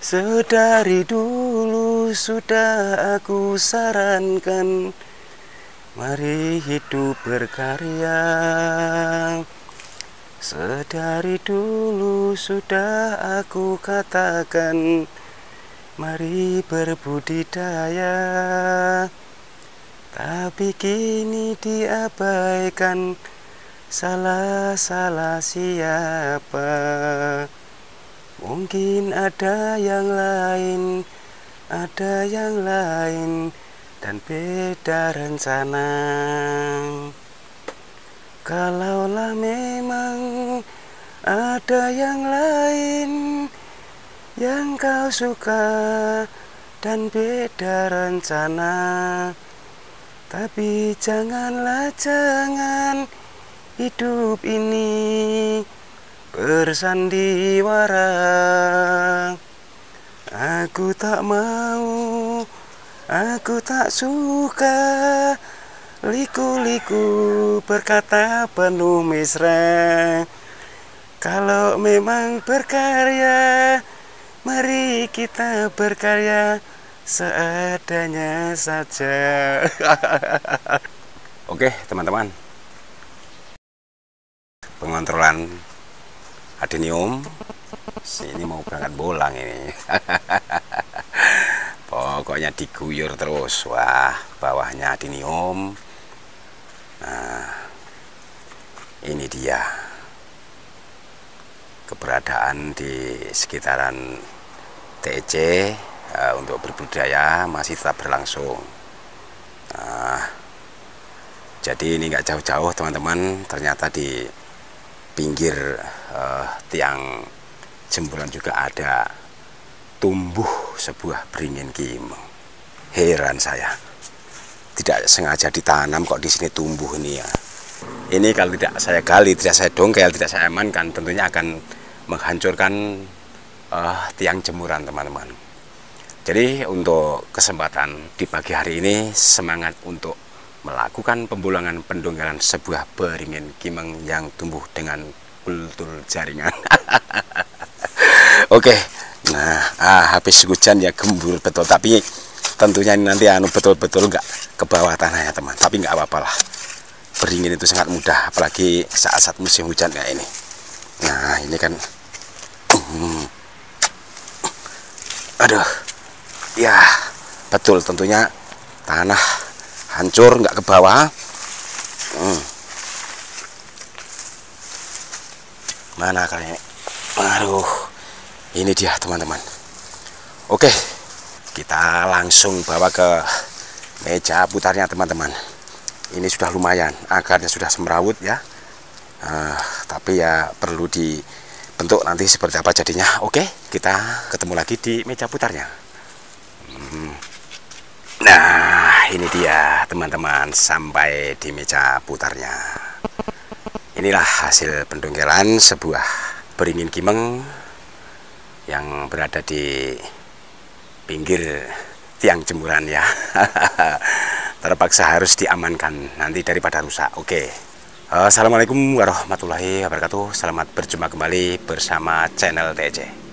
Sedari dulu sudah aku sarankan, mari hidup berkarya. Sedari dulu sudah aku katakan, mari berbudidaya. Tapi kini diabaikan, salah siapa? Mungkin ada yang lain, dan beda rencana. Kalaulah memang ada yang lain yang kau suka dan beda rencana, tapi jangan hidup ini bersandiwara. Aku tak mau, aku tak suka liku-liku berkata penuh mesra. Kalau memang berkarya, mari kita berkarya seadanya saja. Oke teman-teman, pengontrolan adenium sini mau berangkat bolang ini. Pokoknya diguyur terus. Wah, bawahnya adenium. Nah, ini dia keberadaan di sekitaran TEC untuk berbudidaya masih tetap berlangsung. Nah, jadi ini nggak jauh-jauh teman-teman, ternyata di pinggir tiang jemburan juga ada tumbuh sebuah beringin kimeng. Heran saya, tidak sengaja ditanam kok di sini tumbuh ini ya. Ini kalau tidak saya gali, tidak saya dongkel, tidak saya amankan, tentunya akan menghancurkan tiang jemuran teman-teman. Jadi untuk kesempatan di pagi hari ini, semangat untuk melakukan pembulangan pendongkelan sebuah beringin kimeng yang tumbuh dengan kultur jaringan. Oke, nah habis hujan ya gembul betul, tapi tentunya ini nanti betul-betul nggak ke bawah tanah ya teman, tapi nggak apa-apa lah. Beringin itu sangat mudah, apalagi saat-saat musim hujan kayak ini. Nah ini kan, aduh, ya betul, tentunya tanah hancur nggak ke bawah. Mana kayaknya, aduh, ini dia teman-teman. Oke, kita langsung bawa ke meja putarnya teman-teman. Ini sudah lumayan, akarnya sudah semrawut ya. Tapi ya perlu dibentuk nanti seperti apa jadinya. Oke, kita ketemu lagi di meja putarnya. Nah ini dia teman-teman, sampai di meja putarnya. Inilah hasil pendongkelan sebuah beringin kimeng yang berada di pinggir tiang jemuran ya. Terpaksa harus diamankan nanti daripada rusak. Oke. Assalamualaikum warahmatullahi wabarakatuh. Selamat berjumpa kembali bersama channel TEC.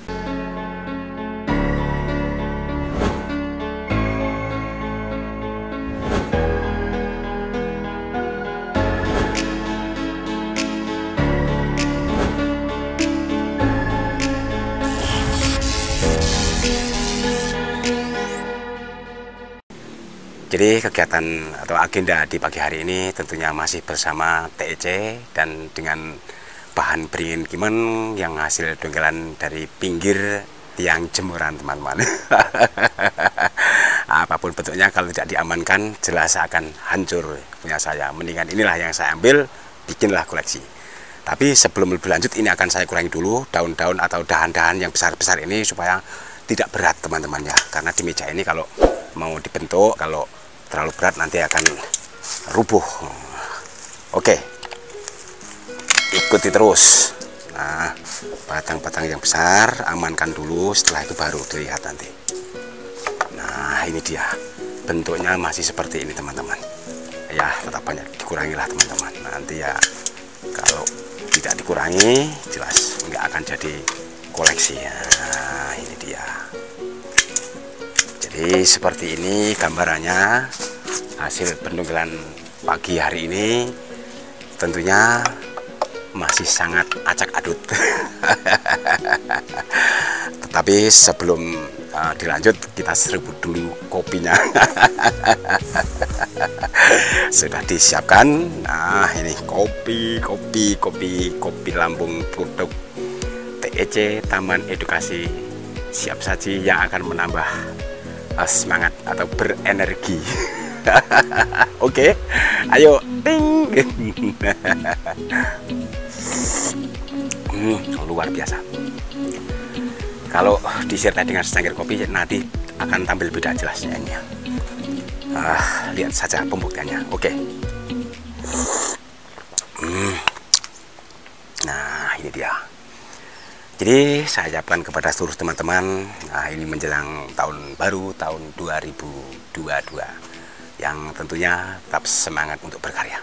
Jadi kegiatan atau agenda di pagi hari ini tentunya masih bersama TEC dan dengan bahan beringin kimeng yang hasil dongkelan dari pinggir tiang jemuran teman-teman. Apapun bentuknya kalau tidak diamankan jelas akan hancur punya saya. Mendingan inilah yang saya ambil, bikinlah koleksi. Tapi sebelum lebih lanjut ini akan saya kurangi dulu daun-daun atau dahan-dahan yang besar-besar ini supaya tidak berat teman-teman ya. Karena di meja ini kalau mau dibentuk, kalau terlalu berat nanti akan rubuh. Oke, ikuti terus. Nah, batang-batang yang besar amankan dulu, setelah itu baru dilihat nanti. Nah ini dia, bentuknya masih seperti ini teman-teman ya. Tetap banyak dikurangilah teman-teman, nanti ya kalau tidak dikurangi jelas nggak akan jadi koleksi ya. Ini dia. Jadi seperti ini gambarannya hasil penunggalan pagi hari ini. Tentunya masih sangat acak adut. Tetapi sebelum dilanjut, kita seruput dulu kopinya. Sudah disiapkan. Nah, ini kopi Lampung produk TEC Taman Edukasi siap saji yang akan menambah semangat atau berenergi. Oke, ayo ting. Luar biasa. Kalau disertai dengan secangkir kopi nanti akan tampil beda jelasnya ini. Lihat saja pembuktiannya. Oke. Nah, ini dia. Jadi saya ucapkan kepada seluruh teman-teman, ini menjelang tahun baru tahun 2022 yang tentunya tetap semangat untuk berkarya.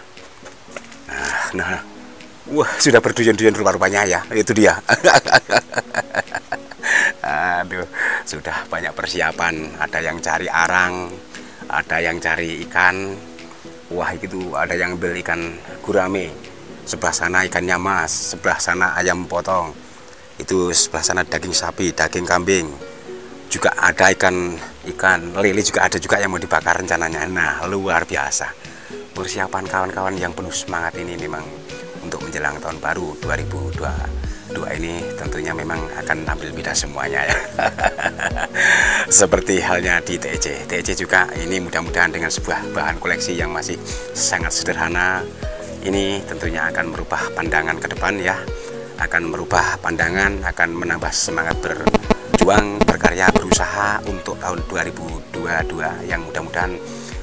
Wah, sudah berduyun-duyun rupa-rupanya ya, itu dia. Aduh, sudah banyak persiapan, ada yang cari arang, ada yang cari ikan. Wah, itu ada yang beli ikan gurame, sebelah sana ikannya mas, sebelah sana ayam potong, itu sebelah sana daging sapi, daging kambing, juga ada ikan lele, juga ada juga yang mau dibakar rencananya. Nah, luar biasa persiapan kawan-kawan yang penuh semangat ini. Memang untuk menjelang tahun baru 2022 ini tentunya memang akan tampil beda semuanya ya. Seperti halnya di TEC juga ini mudah-mudahan dengan sebuah bahan koleksi yang masih sangat sederhana, ini tentunya akan merubah pandangan ke depan ya, akan merubah pandangan, akan menambah semangat berjuang, berkarya, berusaha untuk tahun 2022 yang mudah-mudahan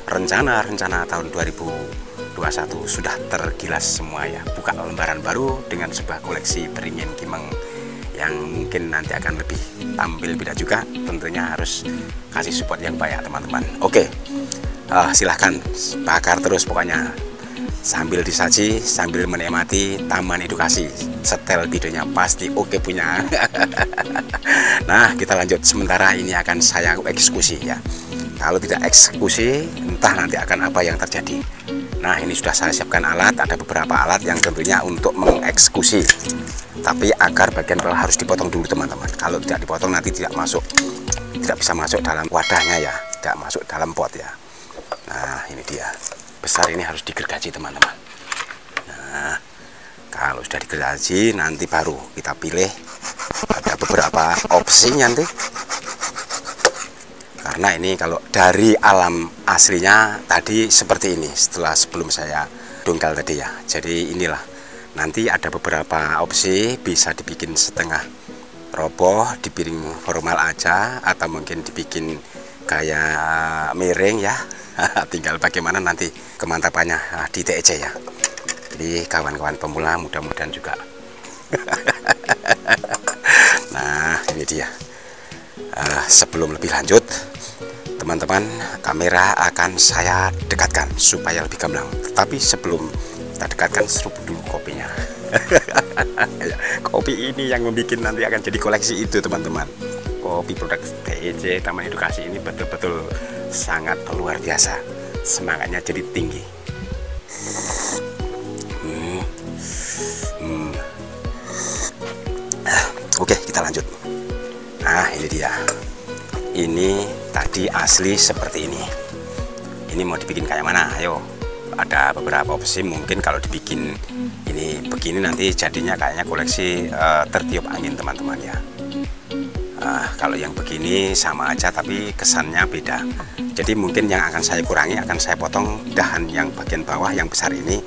rencana tahun 2021 sudah tergilas semua ya. Buka lembaran baru dengan sebuah koleksi beringin Kimeng yang mungkin nanti akan lebih tampil beda juga. Tentunya harus kasih support yang banyak teman-teman. Oke, silahkan bakar terus pokoknya, sambil disaji, sambil menikmati Taman Edukasi. Setel videonya pasti oke punya. Nah, kita lanjut. Sementara ini akan saya eksekusi ya. Kalau tidak eksekusi, entah nanti akan apa yang terjadi. Nah, ini sudah saya siapkan alat, ada beberapa alat yang tentunya untuk mengeksekusi. Tapi agar bagian bawah harus dipotong dulu teman-teman. Kalau tidak dipotong nanti tidak bisa masuk dalam wadahnya ya, tidak masuk dalam pot ya. Nah, ini dia. Besar ini harus digergaji teman-teman. Nah, kalau sudah digergaji nanti baru kita pilih. Ada beberapa opsi nanti. Karena ini kalau dari alam aslinya tadi seperti ini, sebelum saya dongkal tadi ya. Jadi inilah, nanti ada beberapa opsi, bisa dibikin setengah roboh, dipiring formal aja, atau mungkin dibikin kayak miring ya. Tinggal bagaimana nanti kemantapannya di TEC ya. Jadi kawan-kawan pemula mudah-mudahan juga. Nah, ini dia. Sebelum lebih lanjut, teman-teman, kamera akan saya dekatkan supaya lebih gamblang. Tetapi sebelum kita dekatkan, seruput dulu kopinya. Kopi ini yang membuat nanti akan jadi koleksi itu teman-teman. Kopi produk TEC Taman Edukasi ini betul-betul sangat luar biasa. Semangatnya jadi tinggi. Oke, kita lanjut. Nah, ini dia. Ini tadi asli seperti ini. Ini mau dibikin kayak mana? Ayo. Ada beberapa opsi. Mungkin kalau dibikin ini begini nanti jadinya kayaknya koleksi tertiup angin teman-teman ya. Kalau yang begini sama aja tapi kesannya beda. Jadi mungkin yang akan saya kurangi, akan saya potong dahan yang bagian bawah yang besar ini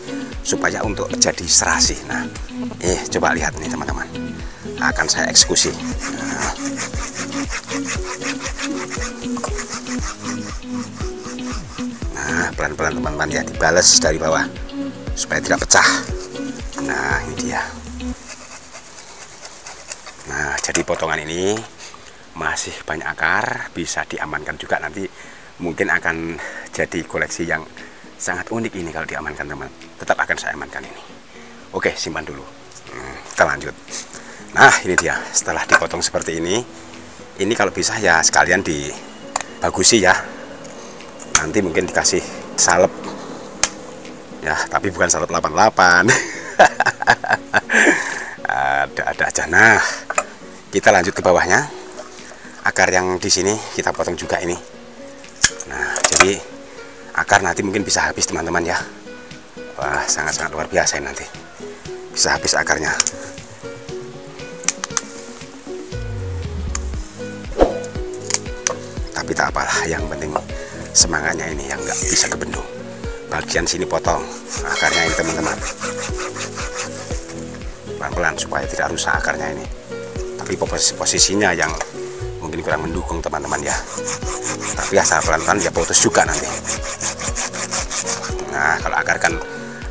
supaya untuk jadi serasi. Nah, coba lihat nih teman-teman. Akan saya eksekusi. Nah, pelan-pelan teman-teman ya, dibales dari bawah supaya tidak pecah. Nah, ini dia. Nah, jadi potongan ini masih banyak akar, bisa diamankan juga nanti. Mungkin akan jadi koleksi yang sangat unik ini kalau diamankan teman. Tetap akan saya amankan ini. Oke, simpan dulu. Kita lanjut. Nah, ini dia. Setelah dipotong seperti ini kalau bisa ya sekalian bagusi ya. Nanti mungkin dikasih salep ya, tapi bukan salep 88. Ada aja. Nah, kita lanjut ke bawahnya. Akar yang di sini kita potong juga ini. Nah, jadi akar nanti mungkin bisa habis teman-teman ya. Wah, sangat-sangat luar biasa ini nanti. Bisa habis akarnya. Tapi tak apalah, yang penting semangatnya ini yang nggak bisa kebendung. Bagian sini potong akarnya ini teman-teman. Pelan-pelan supaya tidak rusak akarnya ini. Tapi posisinya yang mungkin kurang mendukung teman-teman ya. Tapi asal pelan-pelan dia putus juga nanti. Nah, kalau akar kan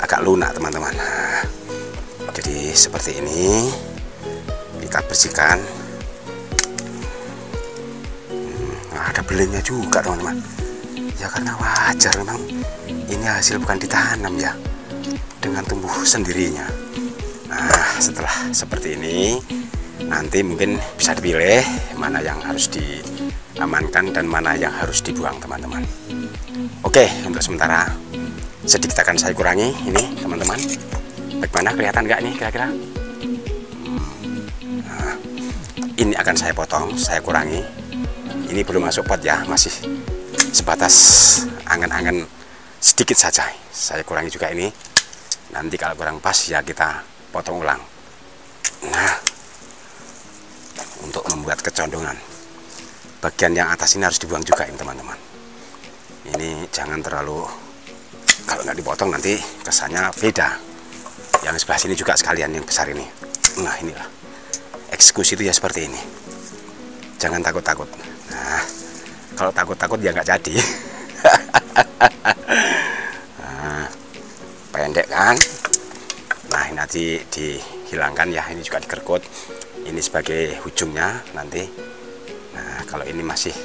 agak lunak teman-teman. Nah, jadi seperti ini kita bersihkan. Nah, ada belenya juga teman-teman. Ya karena wajar, memang ini hasil bukan ditanam ya, dengan tumbuh sendirinya. Nah, setelah seperti ini nanti mungkin bisa dipilih mana yang harus diamankan dan mana yang harus dibuang teman-teman. Oke, untuk sementara sedikit akan saya kurangi ini teman-teman. Bagaimana, kelihatan nggak nih kira-kira? Nah, ini akan saya potong, saya kurangi. Ini belum masuk pot ya, masih sebatas angan-angan sedikit saja. Saya kurangi juga ini. Nanti kalau kurang pas ya kita potong ulang. Nah, untuk membuat kecondongan, bagian yang atas ini harus dibuang juga ini teman-teman. Ini jangan terlalu, kalau nggak dipotong nanti kesannya beda. Yang sebelah sini juga sekalian yang besar ini. Nah, inilah eksekusi itu ya seperti ini. Jangan takut-takut. Nah, kalau takut-takut ya nggak jadi. Nah, pendek kan? Nah, ini nanti dihilangkan ya. Ini juga dikerkut. Ini sebagai ujungnya nanti. Nah, kalau ini masih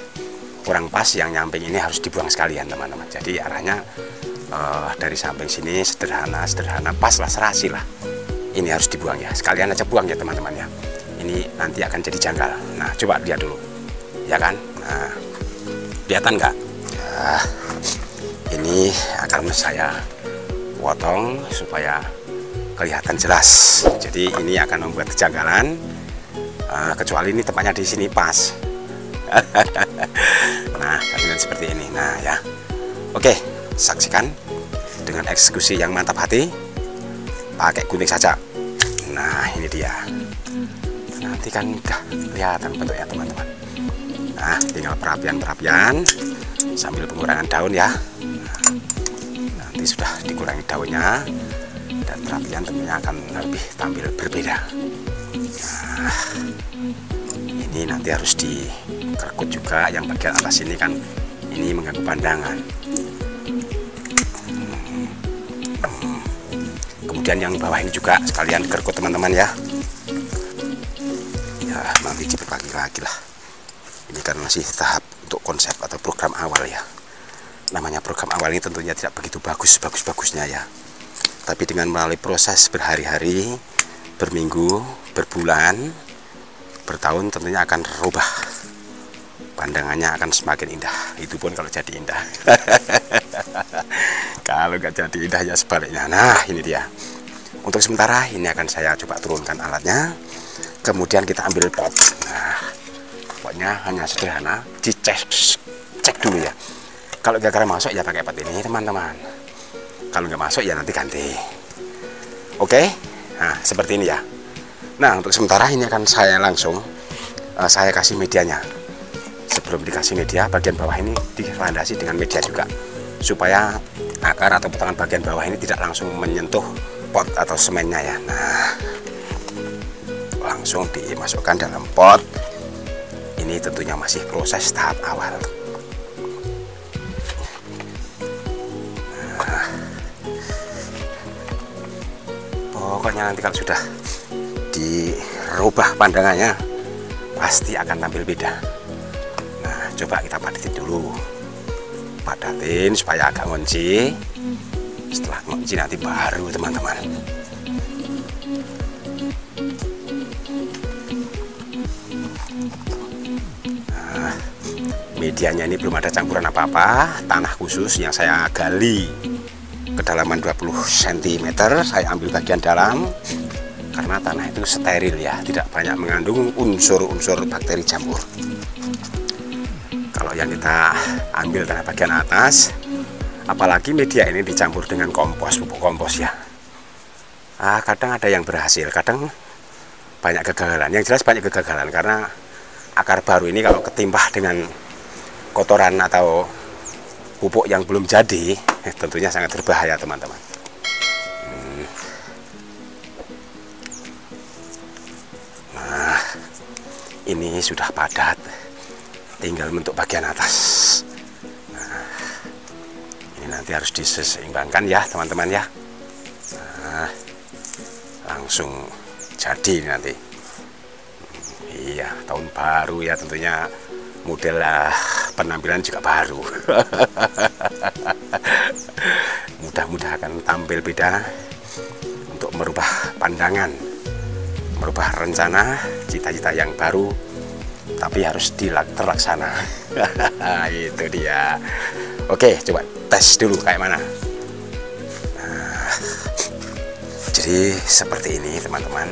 kurang pas, yang nyamping ini harus dibuang sekalian teman-teman. Jadi arahnya dari samping sini sederhana pas lah, serasi lah. Ini harus dibuang ya, sekalian aja buang ya teman-teman ya. Ini nanti akan jadi janggal. Nah, coba lihat dulu ya kan. Nah, kelihatan nggak? Nah, ini akan saya potong supaya kelihatan jelas. Jadi ini akan membuat kejanggalan, kecuali ini tempatnya di sini pas. Nah, bagian seperti ini. Nah ya, oke, saksikan dengan eksekusi yang mantap hati, pakai gunting saja. Nah, ini dia. Nanti kan udah kelihatan bentuknya teman-teman. Nah, tinggal perapian sambil pengurangan daun ya. Nah, nanti sudah dikurangi daunnya dan perapian tentunya akan lebih tampil berbeda. Nah, ini nanti harus dikerkut juga, yang bagian atas ini kan ini mengganggu pandangan. Kemudian yang bawah ini juga sekalian kerkut teman-teman ya. Ya, nanti dibagi lagi lah. Ini kan masih tahap untuk konsep atau program awal ya. Namanya program awal ini tentunya tidak begitu bagus-bagusnya ya. Tapi dengan melalui proses berhari-hari, berminggu, berbulan, bertahun tentunya akan berubah. Pandangannya akan semakin indah. Itu pun kalau jadi indah. Kalau nggak jadi indah ya sebaliknya. Nah, ini dia. Untuk sementara ini akan saya coba turunkan alatnya. Kemudian kita ambil pot. Nah, potnya hanya sederhana, cek dulu ya. Kalau kira-kira masuk ya pakai pot ini teman-teman. Kalau nggak masuk ya nanti ganti. Oke, nah seperti ini ya. Nah, untuk sementara ini akan saya langsung saya kasih medianya. Sebelum dikasih media, bagian bawah ini dilandasi dengan media juga, supaya akar atau potongan bagian bawah ini tidak langsung menyentuh pot atau semennya ya. Nah, langsung dimasukkan dalam pot. Ini tentunya masih proses tahap awal. Nah, pokoknya nanti kalau sudah dirubah pandangannya pasti akan tampil beda. Nah, coba kita padatin dulu, padatin supaya agak ngunci. Setelah ngunci nanti baru teman-teman. Nah, medianya ini belum ada campuran apa-apa, tanah khusus yang saya gali kedalaman 20 cm. Saya ambil bagian dalam karena tanah itu steril ya, tidak banyak mengandung unsur-unsur bakteri jamur. Kalau yang kita ambil tanah bagian atas, apalagi media ini dicampur dengan kompos, pupuk kompos ya, kadang ada yang berhasil, kadang banyak kegagalan. Yang jelas banyak kegagalan karena akar baru ini kalau ketimpah dengan kotoran atau pupuk yang belum jadi, tentunya sangat berbahaya teman-teman. Nah, ini sudah padat, tinggal bentuk bagian atas. Nah, ini nanti harus diseimbangkan ya teman-teman ya. Nah, langsung jadi nanti. Iya, tahun baru ya, tentunya model penampilan juga baru. Mudah-mudahan akan tampil beda untuk merubah pandangan, merubah rencana, cita-cita yang baru, tapi harus terlaksana. Itu dia. Oke, coba tes dulu kayak mana. Nah, jadi seperti ini teman-teman.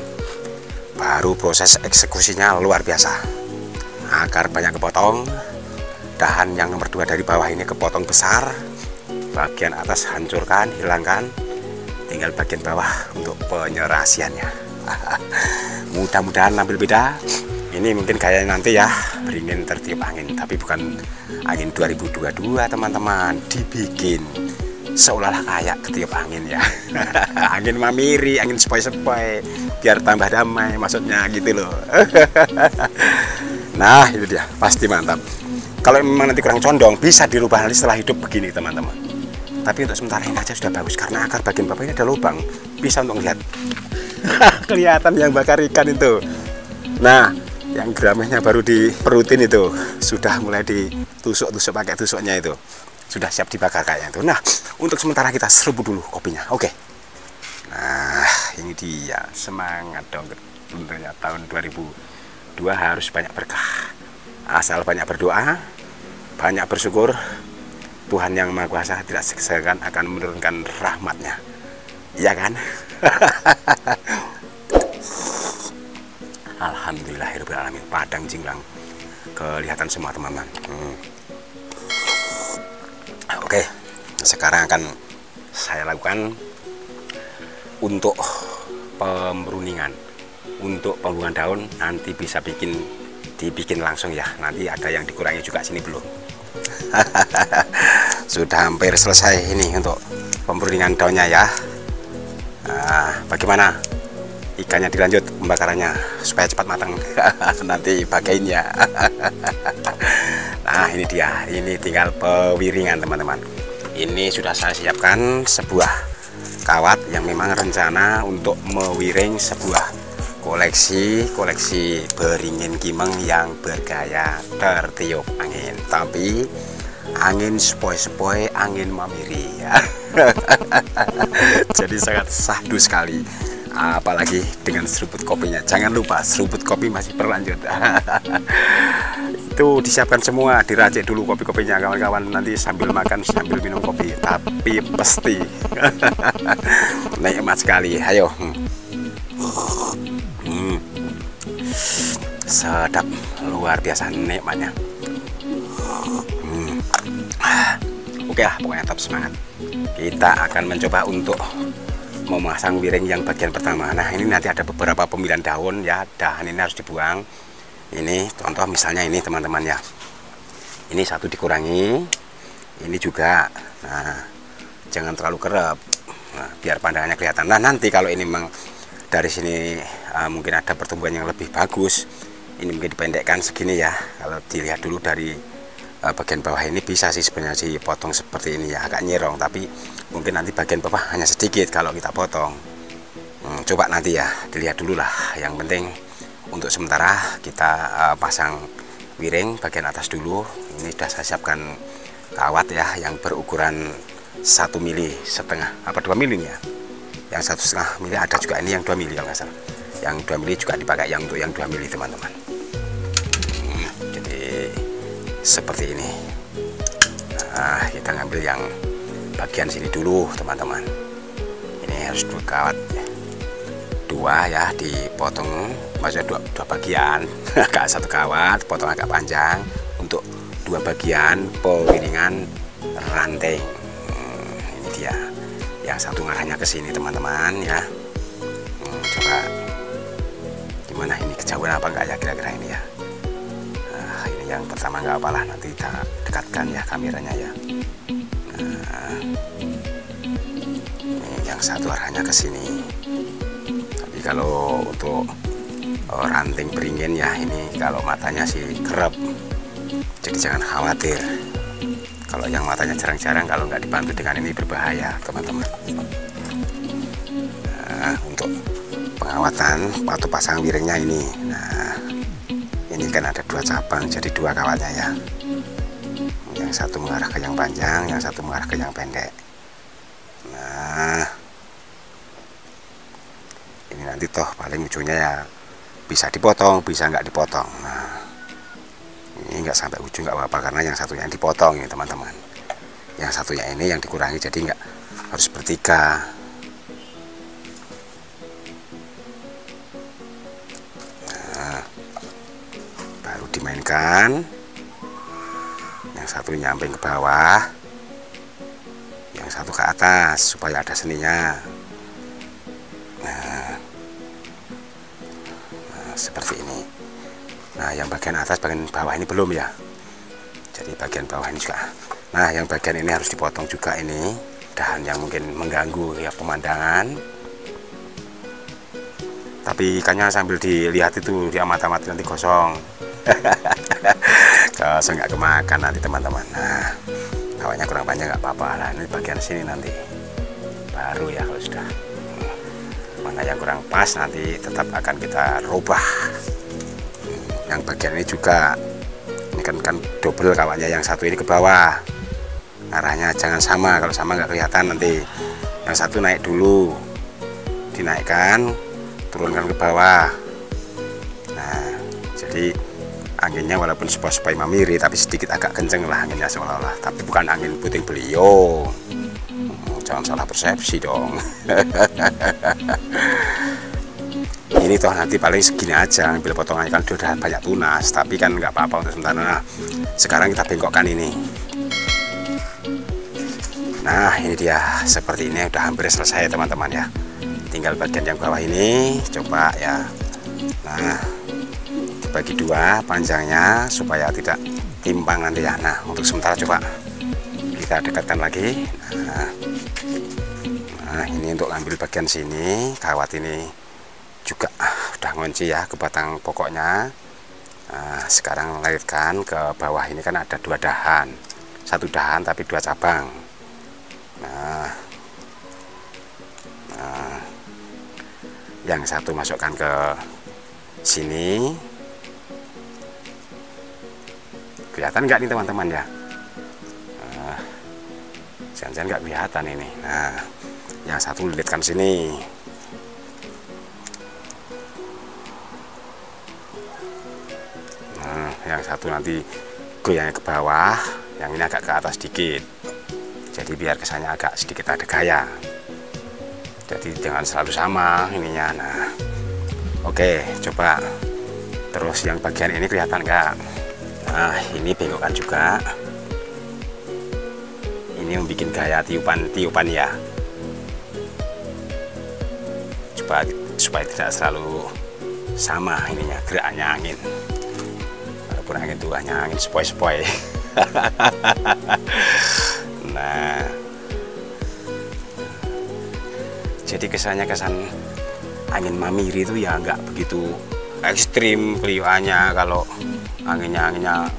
Baru proses eksekusinya luar biasa. Akar banyak kepotong, dahan yang nomor 2 dari bawah ini kepotong besar, bagian atas hancurkan, hilangkan, tinggal bagian bawah untuk penyerasiannya. Mudah-mudahan nampil beda. Ini mungkin kayak nanti ya, beringin tertiup angin, tapi bukan angin 2022 teman-teman, dibikin seolah-olah kayak ketiup angin ya. Angin mamiri, angin sepoi-sepoi, biar tambah damai maksudnya gitu loh. Nah itu dia, pasti mantap. Kalau memang nanti kurang condong, bisa dirubah nanti setelah hidup begini teman-teman. Tapi untuk sementara ini aja sudah bagus, karena akar bagian bawah ini ada lubang, bisa untuk lihat. Kelihatan yang bakar ikan itu. Nah, yang gramenya baru diperutin itu sudah mulai ditusuk-tusuk pakai tusuknya itu, sudah siap dibakar kayaknya itu. Nah, untuk sementara kita seruput dulu kopinya. Oke. Nah, ini dia, semangat dong tentunya tahun 2002 harus banyak berkah. Asal banyak berdoa, banyak bersyukur, Tuhan yang Maha Kuasa tidak segan akan menurunkan rahmatnya. Iya kan? Alhamdulillahirrahmanirrahim. Padang jinglang kelihatan semua teman-teman. Oke, sekarang akan saya lakukan untuk pemruningan. Untuk pembuahan daun nanti bisa dibikin langsung ya. Nanti ada yang dikurangi juga, sini belum. Sudah hampir selesai ini untuk pemruningan daunnya ya. Nah, bagaimana ikannya dilanjut pembakarannya supaya cepat matang. Nanti pakaiin ya. Nah ini dia, ini tinggal pewiringan teman-teman. Ini sudah saya siapkan sebuah kawat yang memang rencana untuk mewiring sebuah koleksi beringin kimeng yang bergaya tertiup angin, tapi angin sepoi-sepoi, angin mamiri ya. Jadi sangat sahdu sekali, apalagi dengan seruput kopinya. Jangan lupa seruput kopi masih berlanjut. Itu disiapkan semua, diracik dulu kopi-kopinya kawan-kawan, nanti sambil makan sambil minum kopi, tapi pasti nikmat sekali. Ayo. Sedap, luar biasa nikmatnya. Oke lah, pokoknya tetap semangat. Kita akan mencoba untuk memasang wiring yang bagian pertama. Nah ini nanti ada beberapa pemilihan daun ya, dahan ini harus dibuang. Ini contoh misalnya ini teman-teman ya, ini satu dikurangi, ini juga. Nah jangan terlalu kerap, nah, biar pandangannya kelihatan. Nah nanti kalau ini memang dari sini mungkin ada pertumbuhan yang lebih bagus, ini mungkin dipendekkan segini ya. Kalau dilihat dulu dari bagian bawah ini bisa sih sebenarnya dipotong seperti ini ya, agak nyerong, tapi mungkin nanti bagian bawah hanya sedikit kalau kita potong. Coba nanti ya dilihat dulu lah. Yang penting untuk sementara kita pasang wiring bagian atas dulu. Ini sudah saya siapkan kawat ya yang berukuran 1,5 mili apa 2 mili ya. Yang 1,5 mili ada juga, ini yang 2 mili kalau nggak salah. Yang 2 mili juga dipakai yang untuk yang 2 mili teman-teman. Jadi seperti ini. Nah, kita ngambil yang bagian sini dulu teman-teman. Ini harus 2 kawat, 2 ya, dipotong, maksudnya dua bagian. Agak 1 kawat, potong agak panjang untuk 2 bagian pengiringan ranting. Ini dia, yang satu ngarahnya ke sini teman-teman ya. Coba gimana ini, kejauhan apa enggak ya kira-kira ini ya. Nah, ini yang pertama nggak apalah, nanti kita dekatkan ya kameranya ya. Nah, ini yang satu arahnya ke sini. Tapi kalau untuk ranting beringin ya, ini kalau matanya sih kerap, jadi jangan khawatir. Kalau yang matanya jarang-jarang, kalau nggak dibantu dengan ini berbahaya teman-teman. Nah, untuk pengawatan atau pasang miringnya ini, nah ini kan ada 2 cabang, jadi 2 kawatnya ya. Yang satu mengarah ke yang panjang, yang satu mengarah ke yang pendek. Nah, ini nanti toh paling ujungnya ya bisa dipotong, bisa nggak dipotong. Nah, ini nggak sampai ujung nggak apa-apa, karena yang satunya yang dipotong ini teman-teman. Yang satunya ini yang dikurangi, jadi nggak harus bertiga. Baru dimainkan, yang satu nyamping ke bawah, yang satu ke atas supaya ada seninya. Nah, seperti ini. Nah, yang bagian atas, bagian bawah ini belum ya, jadi bagian bawah ini juga. Nah, yang bagian ini harus dipotong juga, ini dahan yang mungkin mengganggu ya pemandangan. Tapi ikannya sambil dilihat itu, dia mata-mati nanti gosong. Gosong nggak kemakan nanti teman-teman. Nah, kawatnya kurang panjang nggak apa-apa lah, ini bagian sini nanti baru ya kalau sudah. Mana yang kurang pas nanti tetap akan kita rubah. Yang bagian ini juga, ini kan double kawatnya, yang satu ini ke bawah. Arahnya jangan sama, kalau sama nggak kelihatan nanti. Yang satu naik dulu, dinaikkan, turunkan ke bawah. Nah, jadi anginnya walaupun sepoi-sepoi mamiri, tapi sedikit agak kenceng lah anginnya seolah-olah, tapi bukan angin puting beliung. Jangan salah persepsi dong. Ini toh nanti paling segini aja, ambil potongannya kan sudah banyak tunas, tapi kan nggak apa-apa untuk sementara. Nah, sekarang kita bengkokkan ini. Nah, ini dia seperti ini, udah hampir selesai teman-teman ya. Tinggal bagian yang bawah ini, coba ya. Nah, dibagi 2 panjangnya supaya tidak timpang nanti ya. Nah, untuk sementara coba kita dekatkan lagi. Nah, ini untuk ambil bagian sini, kawat ini juga udah ngunci ya ke batang pokoknya. Nah, sekarang lanjutkan ke bawah, ini kan ada 2 dahan, 1 dahan tapi 2 cabang. Nah, yang satu masukkan ke sini, kelihatan nggak nih teman-teman ya? Jangan-jangan nggak kelihatan ini. Nah, yang satu lilitkan sini. Nah, yang satu nanti goyangnya ke bawah, yang ini agak ke atas dikit. Jadi biar kesannya agak sedikit ada gaya. Jadi jangan selalu sama ininya. Nah, oke, coba terus yang bagian ini kelihatan nggak? Nah, ini bengkokkan juga. Ini membuat gaya tiupan ya. Coba supaya tidak selalu sama ininya gerakannya angin. Walaupun angin itu hanya angin sepoi-sepoi. Nah, jadi kesannya kesan angin mamiri itu ya nggak begitu ekstrim keliuannya. Kalau anginnya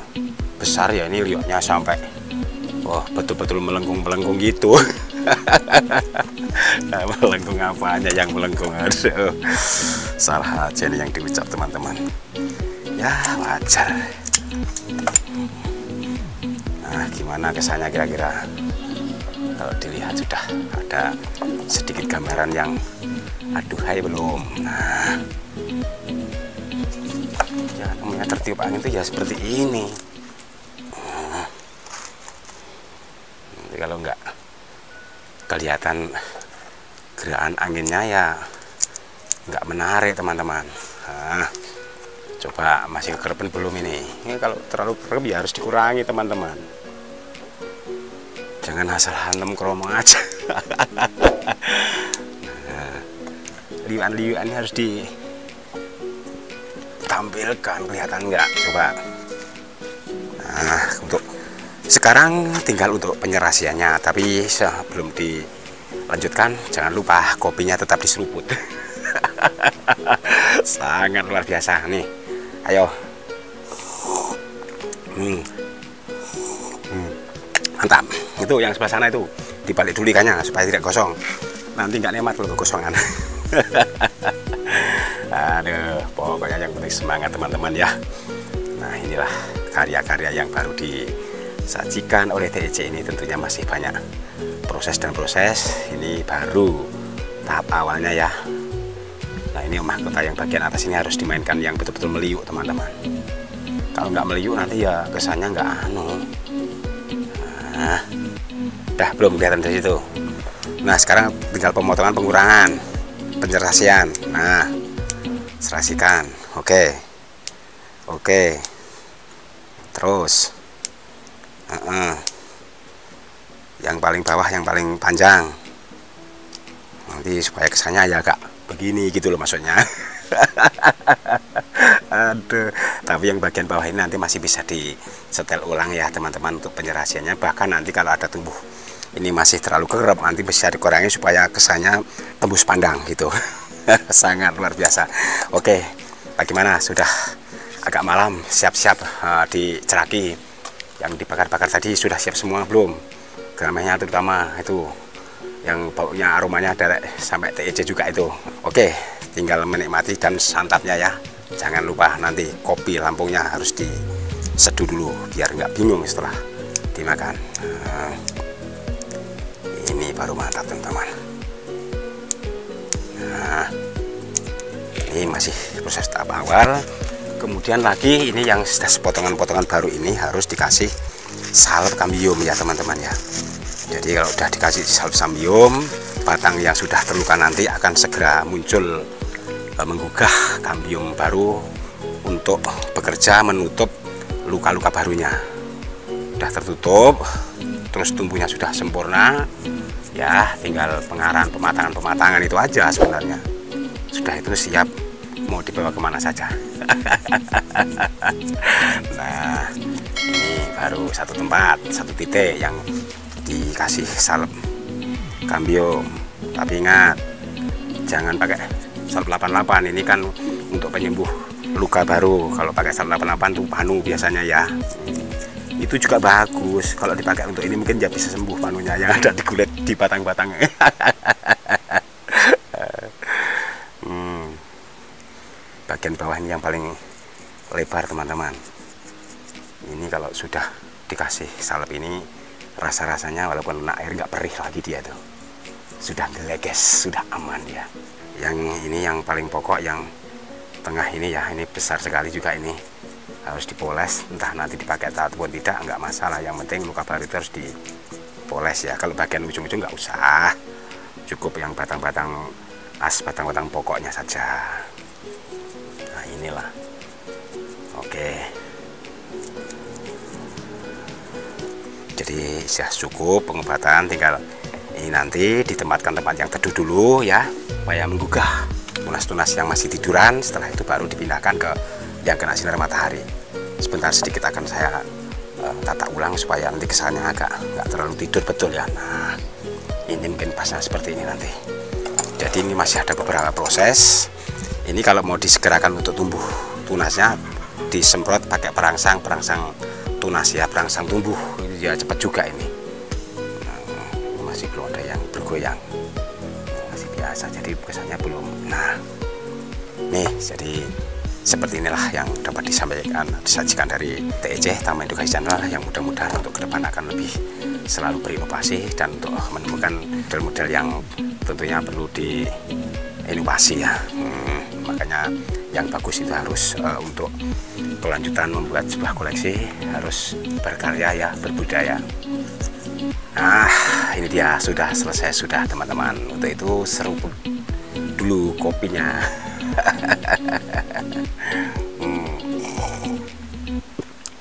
besar ya, ini liuknya sampai wah betul-betul melengkung gitu. Nah, melengkung apanya yang melengkung? Aduh, salah aja nih yang diucap teman-teman. Ya wajar. Nah, gimana kesannya kira-kira? Kalau dilihat sudah ada sedikit gambaran yang aduhai belum? Nah, ya namanya tertiup angin itu ya seperti ini. kalau nggak kelihatan gerakan anginnya ya nggak menarik teman-teman. Nah, coba masih kekerepen belum ini? Ini kalau terlalu kerep ya harus dikurangi teman-teman. Jangan asal hantem kromo aja. Nah, liuan-liuan ini harus ditampilkan, kelihatan nggak? Coba. Nah, untuk sekarang tinggal untuk penyerasiannya, tapi sebelum dilanjutkan jangan lupa kopinya tetap diseruput. Sangat luar biasa nih. Ayo. Mantap. Itu yang sebelah sana itu dibalik dulu ikannya supaya tidak gosong. Nanti nggak nikmat kalau kegosongan. Aduh, pokoknya yang penting semangat teman-teman ya. Nah, inilah karya-karya yang baru disajikan oleh TEC ini. Tentunya masih banyak proses dan proses. Ini baru tahap awalnya ya. Nah, ini mahkota yang bagian atas ini harus dimainkan yang betul-betul meliuk teman-teman. Kalau nggak meliuk nanti ya kesannya nggak anu. Nah, udah belum kelihatan dari situ. Nah, sekarang tinggal pemotongan, pengurangan, penyerasian. Nah, serasikan. Oke. Terus yang paling bawah, yang paling panjang, nanti supaya kesannya ya agak begini gitu loh maksudnya. Aduh, tapi yang bagian bawah ini nanti masih bisa disetel ulang ya teman-teman untuk penyerasiannya. Bahkan nanti kalau ada tumbuh ini masih terlalu kerap, nanti bisa dikurangi supaya kesannya tembus pandang gitu. Sangat luar biasa. Oke, bagaimana? Sudah agak malam, siap-siap diceraki. Yang dibakar-bakar tadi sudah siap semua belum? Geramenya terutama itu yang baunya, aromanya dari sampai TEC juga itu. Oke, tinggal menikmati dan santapnya ya. Jangan lupa nanti kopi lampungnya harus diseduh dulu biar nggak bingung setelah dimakan. Nah, ini baru mantap teman-teman. Nah, ini masih proses tahap awal. Kemudian lagi ini yang sudah potongan-potongan baru ini harus dikasih salep kambium ya teman-teman ya. Jadi kalau sudah dikasih salep kambium, batang yang sudah terluka nanti akan segera muncul menggugah kambium baru untuk bekerja menutup luka-luka barunya. Sudah tertutup, terus tumbuhnya sudah sempurna ya, tinggal pengarahan, pematangan itu aja sebenarnya. Sudah itu siap mau dibawa kemana saja. Nah, ini baru satu tempat, satu titik yang dikasih salep kambium. Tapi ingat, jangan pakai salep 88, ini kan untuk penyembuh luka baru. Kalau pakai salep 88 tuh panu biasanya ya. Itu juga bagus. Kalau dipakai untuk ini mungkin ya bisa sembuh panunya yang ada di kulit, di batang-batang. Bagian bawah ini yang paling lebar teman-teman. Ini kalau sudah dikasih salep ini, rasa-rasanya walaupun kena air nggak perih lagi dia tuh. Sudah geleges, sudah aman ya. Yang ini yang paling pokok, yang tengah ini ya, ini besar sekali juga ini. Harus dipoles, entah nanti dipakai ataupun tidak, nggak masalah. Yang penting luka baru itu harus dipoles ya. Kalau bagian ujung-ujung nggak usah, cukup yang batang-batang batang-batang pokoknya saja. Nah, inilah. Oke. Jadi sudah cukup pengobatan, tinggal ini nanti ditempatkan tempat yang teduh dulu ya, supaya menggugah tunas-tunas yang masih tiduran. Setelah itu baru dipindahkan ke yang kena sinar matahari. Sebentar sedikit akan saya tata ulang supaya nanti kesannya agak nggak terlalu tidur betul ya. Nah, ini mungkin pasnya seperti ini nanti. Jadi ini masih ada beberapa proses. Ini kalau mau disegerakan untuk tumbuh tunasnya, disemprot pakai perangsang tunas ya, perangsang tumbuh. Ini ya cepat juga ini. Nah, masih belum ada yang bergoyang, masih biasa, jadi kesannya belum. Nah, nih jadi seperti inilah yang dapat disajikan dari TEC Taman Edukasi Channel, yang mudah-mudahan untuk ke depan akan lebih selalu berinovasi dan untuk menemukan model-model yang tentunya perlu diinovasi ya. Makanya yang bagus itu harus untuk kelanjutan membuat sebuah koleksi harus berkarya ya, berbudaya. Nah, ini dia sudah selesai sudah teman-teman. Untuk itu seruput dulu kopinya.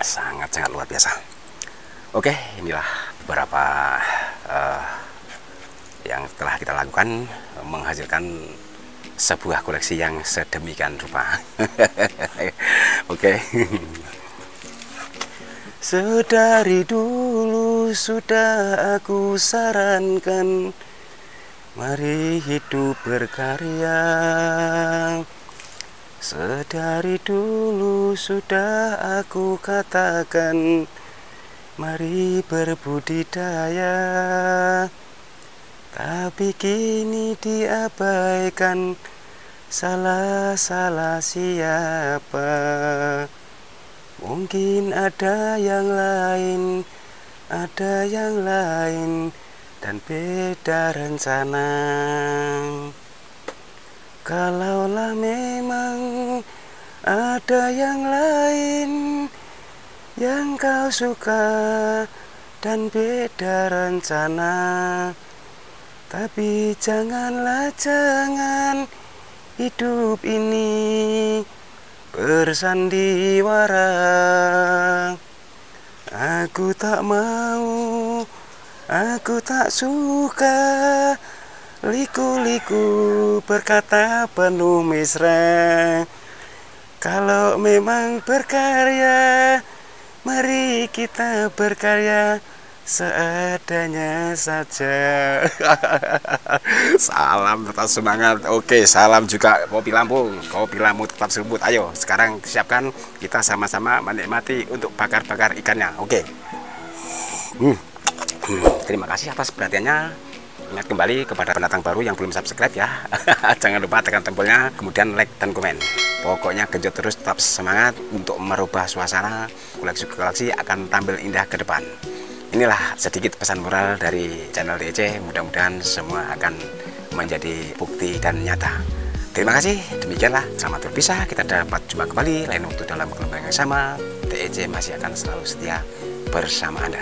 Sangat-sangat luar biasa. Oke, inilah beberapa yang telah kita lakukan menghasilkan sebuah koleksi yang sedemikian rupa. Oke. Sedari dulu sudah aku sarankan, mari hidup berkarya. Sedari dulu sudah aku katakan, mari berbudidaya. Tapi kini diabaikan, salah siapa? Mungkin ada yang lain, dan beda rencana. Kalaulah memang ada yang lain yang kau suka dan beda rencana, tapi jangan hidup ini bersandiwara. Aku tak mau, aku tak suka liku-liku berkata penuh mesra. Kalau memang berkarya, mari kita berkarya seadanya saja. Salam tetap semangat. Oke, salam juga kopi Lampung. Kopi Lampung tetap seruput. Ayo, sekarang siapkan, kita sama-sama menikmati untuk bakar-bakar ikannya. Oke. Terima kasih atas perhatiannya. Ingat kembali kepada pendatang baru yang belum subscribe ya. Jangan lupa tekan tombolnya, kemudian like dan komen. Pokoknya genjot terus, tetap semangat untuk merubah suasana. Koleksi akan tampil indah ke depan. Inilah sedikit pesan moral dari channel TEC. Mudah-mudahan semua akan menjadi bukti dan nyata. Terima kasih. Demikianlah, selamat berpisah. Kita dapat jumpa kembali lain waktu dalam gelombang yang sama. TEC masih akan selalu setia bersama Anda.